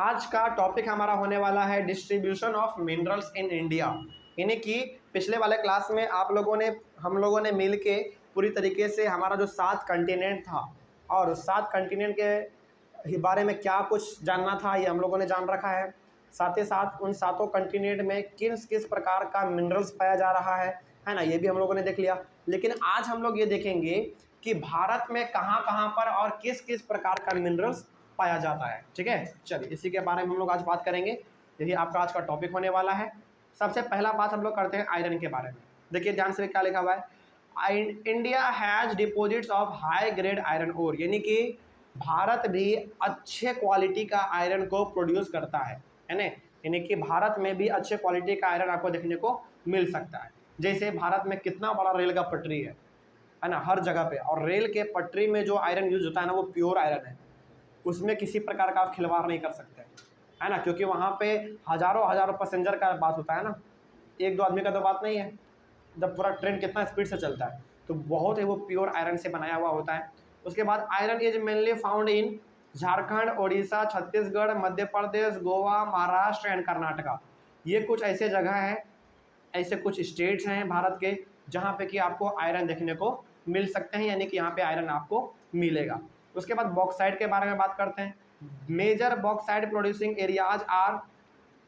आज का टॉपिक हमारा होने वाला है distribution of minerals in India. यानी कि पिछले वाले क्लास में हम लोगों ने मिल के पूरी तरीके से हमारा जो 7 कंटिनेंट था और उस 7 कंटिनेंट के बारे में क्या कुछ जानना था ये हम लोगों ने जान रखा है। साथ ही साथ उन 7 कंटिनेंट में किस किस प्रकार का मिनरल्स पाया जा रहा है ना, ये भी हम लोगों ने देख लिया। लेकिन आज हम लोग ये देखेंगे कि भारत में कहाँ कहाँ पर और किस किस प्रकार का मिनरल्स पाया जाता है। ठीक है, चलिए इसी के बारे में हम लोग आज बात करेंगे। यही आपका आज का टॉपिक होने वाला है। सबसे पहला बात हम लोग करते हैं आयरन के बारे में। देखिए ध्यान से क्या लिखा हुआ है, India has deposits of high grade iron ore, यानी कि भारत भी अच्छे क्वालिटी का आयरन को प्रोड्यूस करता है ना। यानी कि भारत में भी अच्छे क्वालिटी का आयरन आपको देखने को मिल सकता है। जैसे भारत में कितना बड़ा रेल का पटरी है ना, हर जगह पे, और रेल के पटरी में जो आयरन यूज होता है ना वो प्योर आयरन है, उसमें किसी प्रकार का आप खिलवाड़ नहीं कर सकते है ना, क्योंकि वहाँ पे हज़ारों हज़ारों पैसेंजर का बात होता है ना, एक दो आदमी का तो बात नहीं है। जब पूरा ट्रेन कितना स्पीड से चलता है तो बहुत ही वो प्योर आयरन से बनाया हुआ होता है। उसके बाद iron is mainly found in Jharkhand, Odisha, Chhattisgarh, Madhya Pradesh, Goa, Maharashtra and Karnataka. ये कुछ ऐसे जगह हैं, ऐसे कुछ स्टेट्स हैं भारत के जहाँ पे कि आपको आयरन देखने को मिल सकते हैं, यानी कि यहाँ पे आयरन आपको मिलेगा। उसके बाद बॉक्साइट के बारे में बात करते हैं। Major bauxite producing areas are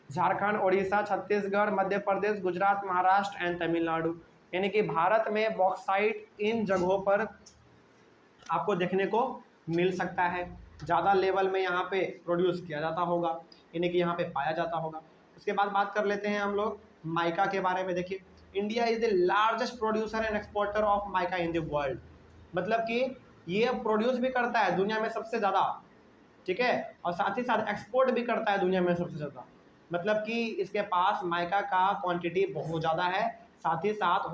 Jharkhand, Odisha, Chhattisgarh, Madhya Pradesh, Gujarat, Maharashtra and Tamil Nadu. यानी कि भारत में बॉक्साइट इन जगहों पर आपको देखने को मिल सकता है, ज़्यादा लेवल में यहाँ पे प्रोड्यूस किया जाता होगा, यानी कि यहाँ पे पाया जाता होगा। उसके बाद बात कर लेते हैं हम लोग माइका के बारे में। देखिए India is the largest producer and exporter of mica in the world, मतलब कि ये प्रोड्यूस भी करता है दुनिया में सबसे ज़्यादा, ठीक है, और साथ ही साथ एक्सपोर्ट भी करता है दुनिया में सबसे ज़्यादा। मतलब कि इसके पास माइका का क्वांटिटी बहुत ज़्यादा है, साथ ही साथ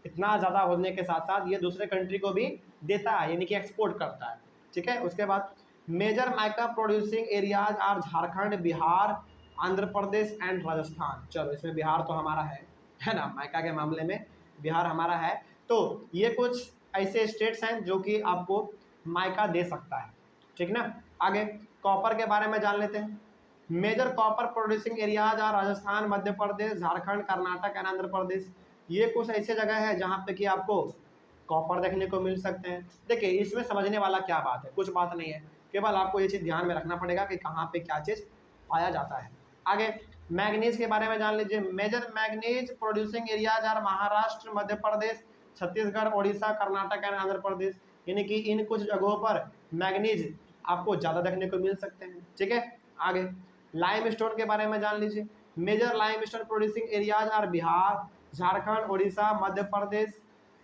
इतना ज़्यादा होने के साथ साथ ये दूसरे कंट्री को भी देता है, यानी कि एक्सपोर्ट करता है। ठीक है, उसके बाद major mica producing areas are Jharkhand, Bihar, Andhra Pradesh and Rajasthan. चलो इसमें बिहार तो हमारा है ना, माइका के मामले में बिहार हमारा है। तो ये कुछ ऐसे स्टेट्स हैं जो कि आपको माइका दे सकता है, ठीक ना। आगे कॉपर के बारे में जान लेते हैं। Major copper producing areas are Rajasthan, Madhya Pradesh, Jharkhand, Karnataka and Andhra Pradesh. ये कुछ ऐसे जगह है जहाँ पे कि आपको कॉपर देखने को मिल सकते हैं। देखिए इसमें समझने वाला क्या बात है, कुछ बात नहीं है, केवल आपको ये चीज़ ध्यान में रखना पड़ेगा कि कहाँ पे क्या चीज़ पाया जाता है। आगे मैग्नीज के बारे में जान लीजिए। Major manganese producing areas are Maharashtra, Madhya Pradesh, Chhattisgarh, Odisha, Karnataka and Andhra Pradesh. यानी कि इन कुछ जगहों पर मैग्नीज आपको ज़्यादा देखने को मिल सकते हैं। ठीक है, आगे लाइम स्टोन के बारे में जान लीजिए। Major limestone producing areas are Bihar, Jharkhand, Odisha, Madhya Pradesh,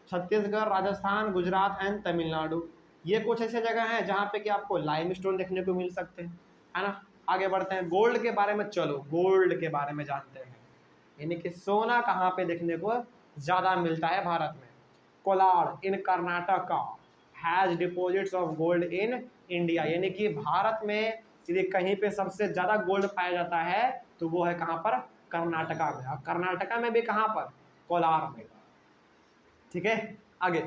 Chhattisgarh, Rajasthan, Gujarat and Tamil Nadu. ये कुछ ऐसे जगह हैं जहाँ पे कि आपको लाइम स्टोन देखने को मिल सकते हैं, है ना। आगे बढ़ते हैं गोल्ड के बारे में। चलो गोल्ड के बारे में जानते हैं, यानी कि सोना कहाँ पे देखने को ज़्यादा मिलता है भारत में। Kolar in Karnataka has deposits of gold in India. यानी कि भारत में यदि कहीं पे सबसे ज़्यादा गोल्ड पाया जाता है तो वो है कहाँ पर, कर्नाटका में। और कर्नाटका में भी कहाँ पर, कोलार में। ठीक है, आगे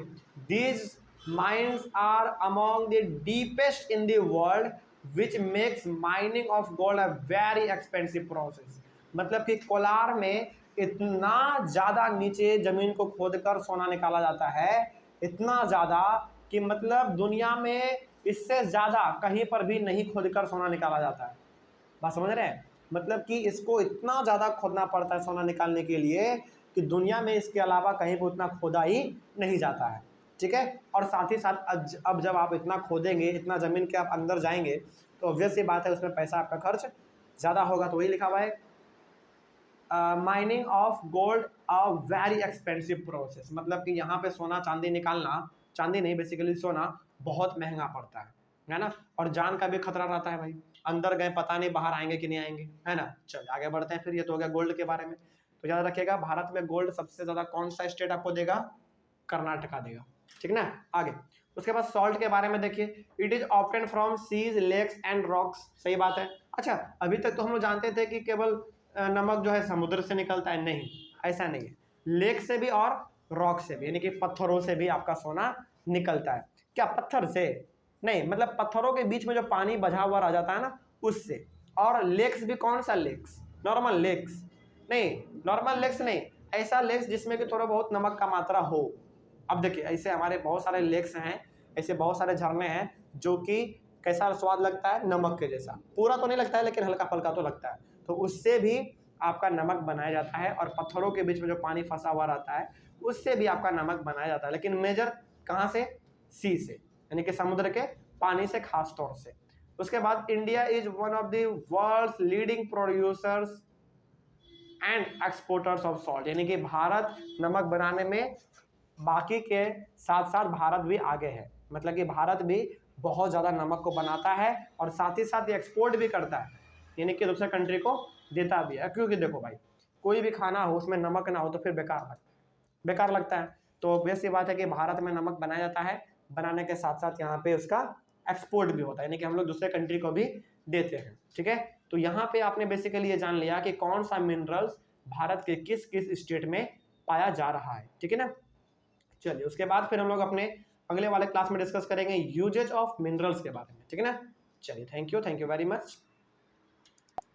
these mines are among the deepest in the world which makes mining of gold a very expensive process. मतलब कि कोलार में इतना ज़्यादा नीचे ज़मीन को खोदकर सोना निकाला जाता है, इतना ज़्यादा कि मतलब दुनिया में इससे ज़्यादा कहीं पर भी नहीं खोदकर सोना निकाला जाता है। बात समझ रहे हैं, मतलब कि इसको इतना ज़्यादा खोदना पड़ता है सोना निकालने के लिए कि दुनिया में इसके अलावा कहीं पर उतना खोदा ही नहीं जाता है। ठीक है, और साथ ही साथ अब जब आप इतना खोदेंगे, इतना ज़मीन के आप अंदर जाएंगे तो ऑब्वियस सी बात है उसमें पैसा आपका खर्च ज़्यादा होगा। तो वही लिखा हुआ है mining of gold a very expensive process. मतलब कि यहाँ पे सोना चांदी निकालना, चांदी नहीं बेसिकली सोना, बहुत महंगा पड़ता है ना, और जान का भी खतरा रहता है भाई, अंदर गए पता नहीं बाहर आएंगे कि नहीं आएंगे, है ना। चलिए आगे बढ़ते हैं। फिर ये तो हो गया गोल्ड के बारे में। तो याद रखिएगा भारत में गोल्ड सबसे ज़्यादा कौन सा स्टेट आपको देगा, कर्नाटका देगा, ठीक ना। आगे उसके बाद सॉल्ट के बारे में देखिए। It is obtain from seas, lakes and rocks. सही बात है। अच्छा अभी तक तो हम लोग जानते थे कि केवल नमक जो है समुद्र से निकलता है, नहीं ऐसा नहीं है, लेक से भी और रॉक से भी, यानी कि पत्थरों से भी आपका सोना निकलता है। क्या पत्थर से नहीं, मतलब पत्थरों के बीच में जो पानी बझा हुआ रह जाता है ना, उससे। और लेक्स भी कौन सा लेक्स, नॉर्मल लेक्स नहीं, नॉर्मल लेक्स नहीं, ऐसा लेक्स जिसमें कि थोड़ा बहुत नमक का मात्रा हो। अब देखिए ऐसे हमारे बहुत सारे लेक्स हैं, ऐसे बहुत सारे झरने हैं जो कि कैसा स्वाद लगता है, नमक के जैसा, पूरा तो नहीं लगता है लेकिन हल्का फल्का तो लगता है, तो उससे भी आपका नमक बनाया जाता है। और पत्थरों के बीच में जो पानी फंसा हुआ रहता है उससे भी आपका नमक बनाया जाता है, लेकिन मेजर कहाँ से, सी से, यानी कि समुद्र के पानी से खास तौर से। उसके बाद India is one of the world's leading producers and exporters of salt, यानी कि भारत नमक बनाने में बाकी के साथ साथ भारत भी आगे है, मतलब कि भारत भी बहुत ज़्यादा नमक को बनाता है और साथ ही साथ ये एक्सपोर्ट भी करता है, यानी कि दूसरे कंट्री को देता भी है। क्योंकि देखो भाई, कोई भी खाना हो उसमें नमक ना हो तो फिर बेकार लगता है। तो ऑब्वियस सी बात है कि भारत में नमक बनाया जाता है, बनाने के साथ साथ यहाँ पे उसका एक्सपोर्ट भी होता है, यानी कि हम लोग दूसरे कंट्री को भी देते हैं। ठीक है, तो यहाँ पे आपने बेसिकली ये जान लिया कि कौन सा मिनरल्स भारत के किस किस स्टेट में पाया जा रहा है। ठीक है ना, चलिए उसके बाद फिर हम लोग अपने अगले वाले क्लास में डिस्कस करेंगे यूजेज ऑफ मिनरल्स के बारे में। ठीक है ना, चलिए थैंक यू वेरी मच।